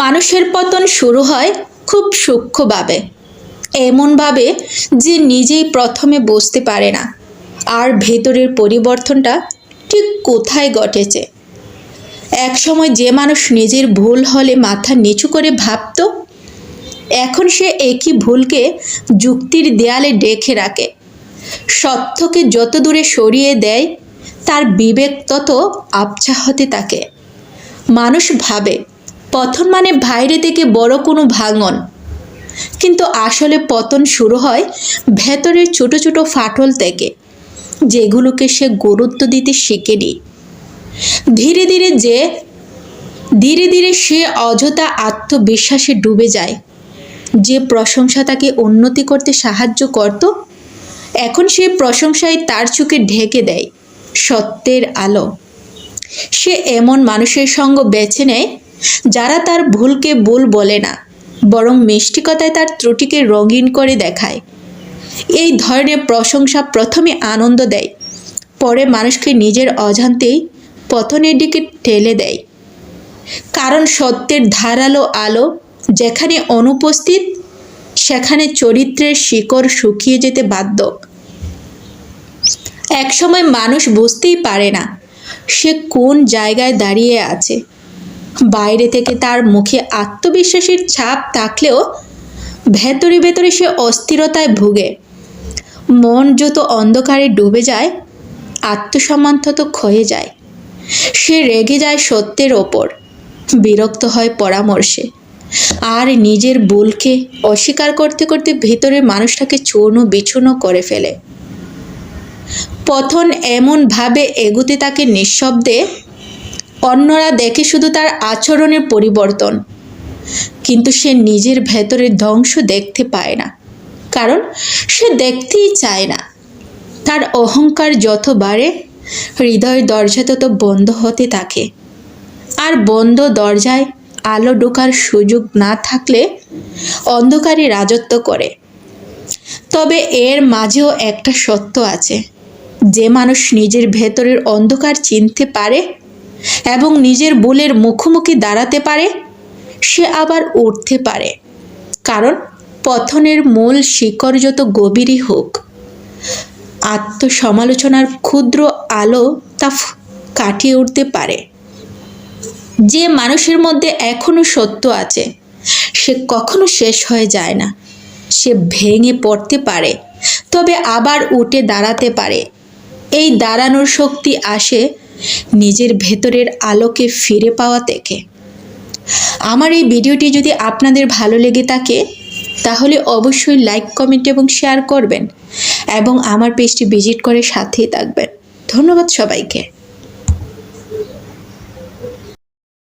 মানুষের পতন শুরু হয় খুব সূক্ষ্মভাবে, এমনভাবে যে নিজেই প্রথমে বুঝতে পারে না আর ভেতরের পরিবর্তনটা ঠিক কোথায় ঘটেছে। একসময় যে মানুষ নিজের ভুল হলে মাথা নিচু করে ভাবত, এখন সে একই ভুলকে যুক্তির দেয়ালে ডেকে রাখে। সত্যকে যত দূরে সরিয়ে দেয়, তার বিবেক তত আবছা হতে থাকে। মানুষ ভাবে পতন মানে বাইরে থেকে বড় কোনো ভাঙন, কিন্তু আসলে পতন শুরু হয় ভেতরের ছোট ছোট ফাটল থেকে, যেগুলোকে সে গুরুত্ব দিতে শেখেনি। ধীরে ধীরে সে অযথা আত্মবিশ্বাসে ডুবে যায়। যে প্রশংসা তাকে উন্নতি করতে সাহায্য করত, এখন সেই প্রশংসায় তার চোখে ঢেকে দেয় সত্যের আলো। সে এমন মানুষের সঙ্গ বেছে নেয় যারা তার ভুলকে ভুল বলে না, বরং মিষ্টি কথায় তার ত্রুটিকে রঙিন করে দেখায়। এই ধরনের প্রশংসা প্রথমে আনন্দ দেয়, পরে মানুষকে নিজের অজান্তেই পতনের দিকে ঠেলে দেয়। কারণ সত্যের ধারালো আলো যেখানে অনুপস্থিত, সেখানে চরিত্রের শিকড় শুকিয়ে যেতে বাধ্য। একসময় মানুষ বুঝতেই পারে না সে কোন জায়গায় দাঁড়িয়ে আছে। বাইরে থেকে তার মুখে আত্মবিশ্বাসের ছাপ থাকলেও ভেতরে ভেতরে সে অস্থিরতায় ভুগে। মন যত অন্ধকারে ডুবে যায়, আত্মসম্মান তত ক্ষয়ে যায়। সে রেগে যায় সত্যের ওপর, বিরক্ত হয় পরামর্শে, আর নিজের ভুলকে অস্বীকার করতে করতে ভেতরের মানুষটাকে চূর্ণ বিচূর্ণ করে ফেলে। পতন এমনভাবে এগুতে থাকে নিঃশব্দে, অন্যরা দেখে শুধু তার আচরণের পরিবর্তন, কিন্তু সে নিজের ভেতরের ধ্বংস দেখতে পায় না, কারণ সে দেখতেই চায় না। তার অহংকার যত বাড়ে, হৃদয়ের দরজা তত বন্ধ হতে থাকে, আর বন্ধ দরজায় আলো ঢোকার সুযোগ না থাকলে অন্ধকারই রাজত্ব করে। তবে এর মাঝেও একটা সত্য আছে, যে মানুষ নিজের ভেতরের অন্ধকার চিনতে পারে এবং নিজের ভুলের মুখোমুখি দাঁড়াতে পারে, সে আবার উঠতে পারে। কারণ পতনের মূল শিকড় যত গভীরই হোক, আত্মসমালোচনার ক্ষুদ্র আলো তা কাটিয়ে উঠতে পারে। যে মানুষের মধ্যে এখনো সত্য আছে, সে কখনো শেষ হয়ে যায় না। সে ভেঙে পড়তে পারে, তবে আবার উঠে দাঁড়াতে পারে। এই দাঁড়ানোর শক্তি আসে নিজের ভেতরের আলোকে ফিরে পাওয়া থেকে। আমার এই ভিডিওটি যদি আপনাদের ভালো লেগে থাকে, তাহলে অবশ্যই লাইক, কমেন্ট এবং শেয়ার করবেন, এবং আমার পেজটি ভিজিট করে সাথেই থাকবেন। ধন্যবাদ সবাইকে।